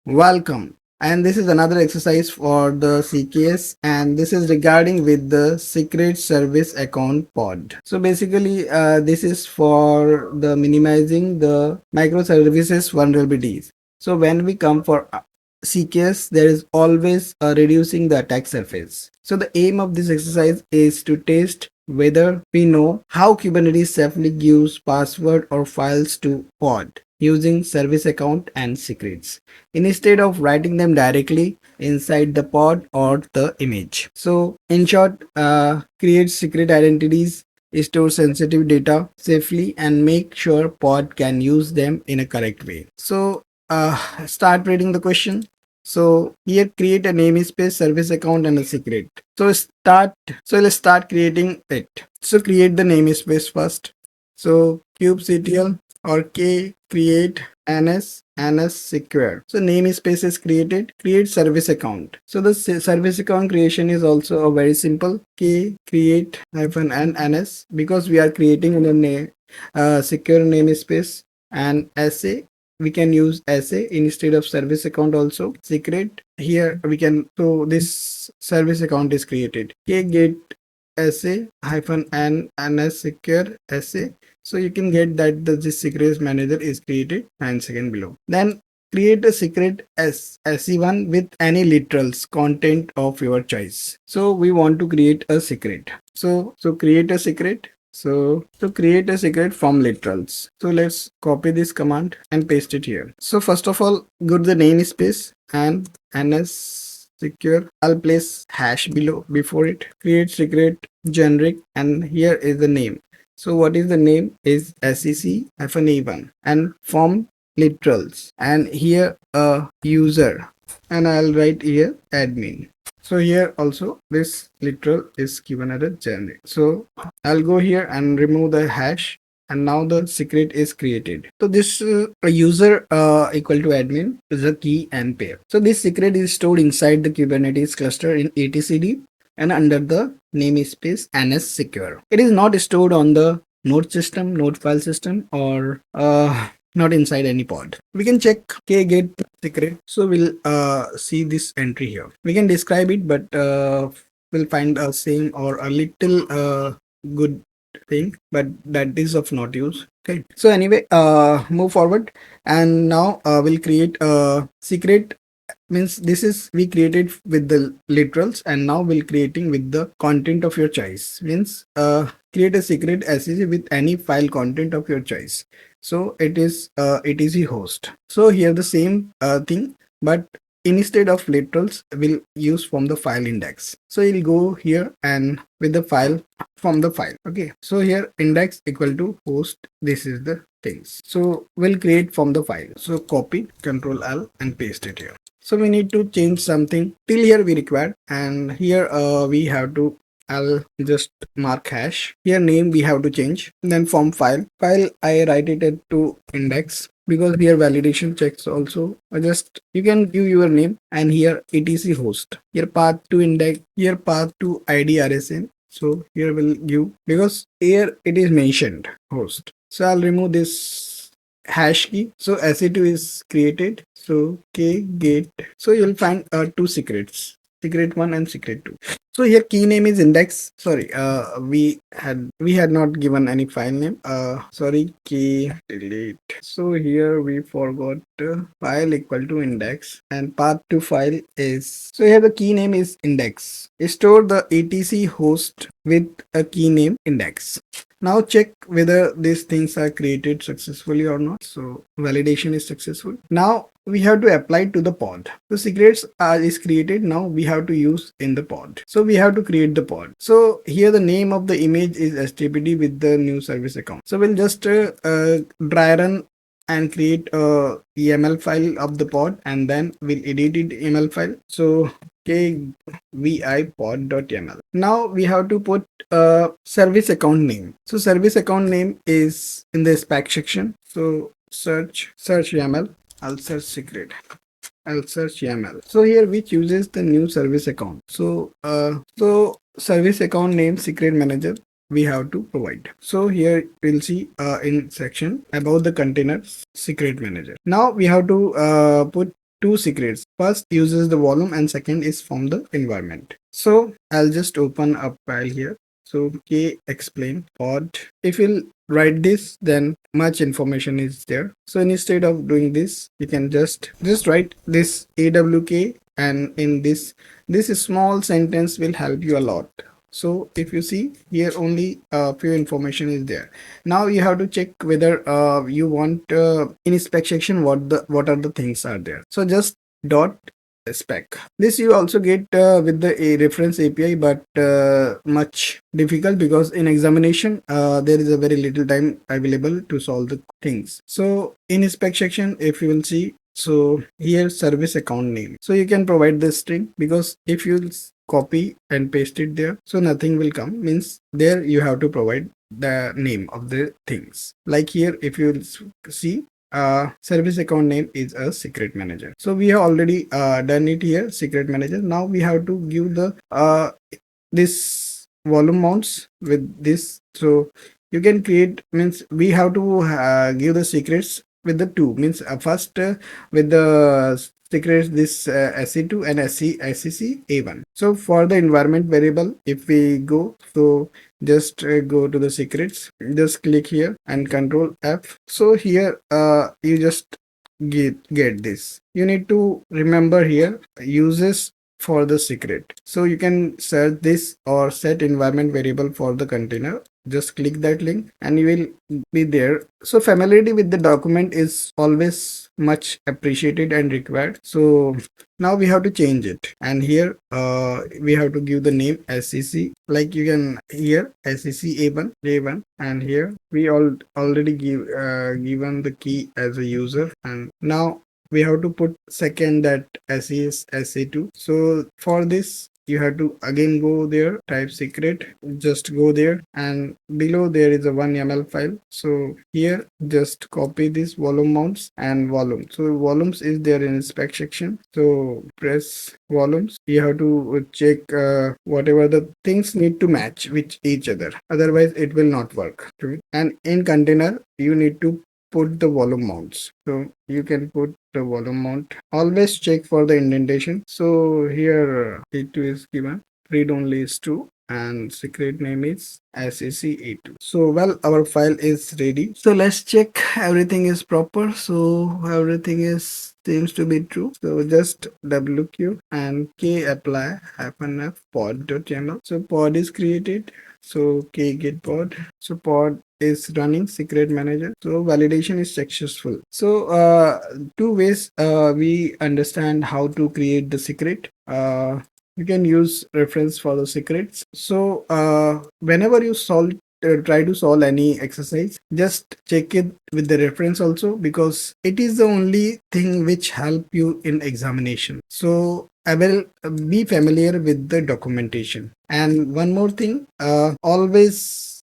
Welcome. And this is another exercise for the CKS, and this is regarding with the secret service account pod. So basically this is for the minimizing the microservices vulnerabilities. So when we come for CKS, there is always reducing the attack surface. So the aim of this exercise is to test whether we know how Kubernetes safely gives password or files to pod using service account and secrets instead of writing them directly inside the pod or the image. So in short, create secret identities, store sensitive data safely, and make sure pod can use them in a correct way. So start reading the question. So here create a namespace, service account, and a secret. Let's start creating it. So create the namespace first. So kubectl or k create ns secure. So namespace is created. Create service account. So the service account creation is also a very simple. K create hyphen n ns, because we are creating in a secure namespace, and sa we can use SA instead of service account. Also secret here we can, so this service account is created. K get SA hyphen n ns secure SA. So you can get that this secrets manager is created 9 seconds below. Then create a secret SE1 with any literals content of your choice. So we want to create a secret. So create a secret. So to create a secret from literals. So let's copy this command and paste it here. So first of all, go to the namespace and ns secure. I'll place hash below before it. Create secret generic, and here is the name. So what is the name is sec-e1 and from literals, and here a user, and I'll write here admin. So here also this literal is given as a generic. So I'll go here and remove the hash, and now the secret is created. So this user equal to admin is a key and pair. So this secret is stored inside the Kubernetes cluster in etcd and under the namespace ns secure. It is not stored on the node system, node file system, or not inside any pod. We can check k get secret. So we'll see this entry here. We can describe it, but we'll find a same or a little good thing, but that is of not use. Okay, so anyway, move forward, and now we'll create a secret. Means this is we created with the literals, and now we'll creating with the content of your choice. Means create a secret SEC with any file content of your choice. So it is etc host. So here the same thing, but instead of literals we'll use from the file index. So you'll go here and with the file from the file. Okay, so here index equal to host, this is the things. So we'll create from the file. So copy, Control L, and paste it here. So we need to change something. Till here we require, and here we have to, I'll just mark hash. Here name we have to change. Then from file I write it to index, because here validation checks also. Just you can give your name, and here etc host. Here path to index, here path to id rsn. So here we'll give, because here it is mentioned host. So I'll remove this hash key. So SE2 is created. So k get. So you'll find two secrets, secret 1 and secret 2. So here key name is index. Sorry, we had not given any file name. Sorry, key delete. So here we forgot file equal to index, and path to file is, so here the key name is index. Store the etc host with a key name index. Now check whether these things are created successfully or not. So validation is successful. Now we have to apply to the pod. The secrets is created. Now we have to use in the pod. So we have to create the pod. So here the name of the image is stpd with the new service account. So we'll just dry run and create a YAML file of the pod, and then we'll edit it YAML file. So kvi pod.yaml. Now we have to put a service account name. So service account name is in the spec section. So search YAML. I'll search secret. I'll search YAML. So here we chooses the new service account. So service account name secret manager we have to provide. So here we'll see in section about the container secret manager. Now we have to put two secrets. First uses the volume and second is from the environment. So I'll just open a file here. So k explain pod. If you'll write this, then much information is there. So instead of doing this, you can just write this awk, and in this small sentence will help you a lot. So if you see here, only a few information is there. Now you have to check whether you want in spec section what are the things are there. So just dot spec. This you also get with the a reference API, but much difficult because in examination there is a very little time available to solve the things. So in spec section, if you will see, so here service account name, so you can provide the string, because if you copy and paste it there, so nothing will come, means there you have to provide the name of the things. Like here, if you see, service account name is a secret manager. So we have already done it here, secret manager. Now we have to give the this volume mounts with this. So you can create, means we have to give the secrets with the two, means first with the secrets this SE2 and SCC A1. So for the environment variable, if we go, so just go to the secrets, just click here and control F. So here you just get this. You need to remember here uses for the secret. So you can search this or set environment variable for the container. Just click that link and you will be there. So familiarity with the document is always much appreciated and required. So now we have to change it, and here we have to give the name SCC, like you can here SCC A1, and here we already given the key as a user, and now we have to put second that SES SE2. So for this you have to again go there, type secret, just go there, and below there is a 1 YAML file. So here just copy this volume mounts and volume. So volumes is there in spec section. So press volumes. You have to check whatever the things need to match with each other, otherwise it will not work. And in container you need to put the volume mounts. So you can put the volume mount. Always check for the indentation. So here A2 is given, read only is true, and secret name is SAC-A2. So well, our file is ready. So let's check everything is proper. So everything is seems to be true. So just WQ and K apply -f pod.yaml. So pod is created. So K get pod. So pod is running secret manager. So validation is successful. So two ways we understand how to create the secret. You can use reference for the secrets. So whenever you try to solve any exercise, just check it with the reference also, because it is the only thing which help you in examination. So I will be familiar with the documentation. And one more thing, always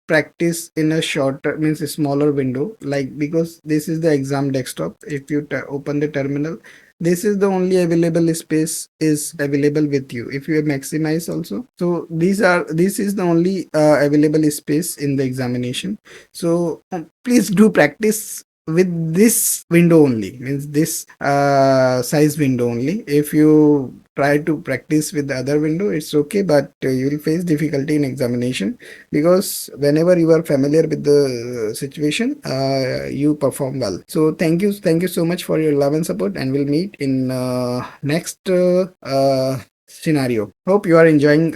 practice in a shorter, means a smaller window, like because this is the exam desktop. If you open the terminal, this is the only available space is available with you. If you maximize also, so this is the only available space in the examination. So please do practice with this window only, means this size window only. If you try to practice with the other window, it's okay, but you will face difficulty in examination, because whenever you are familiar with the situation, you perform well. So thank you so much for your love and support, and we'll meet in next scenario. Hope you are enjoying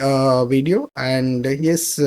video, and yes,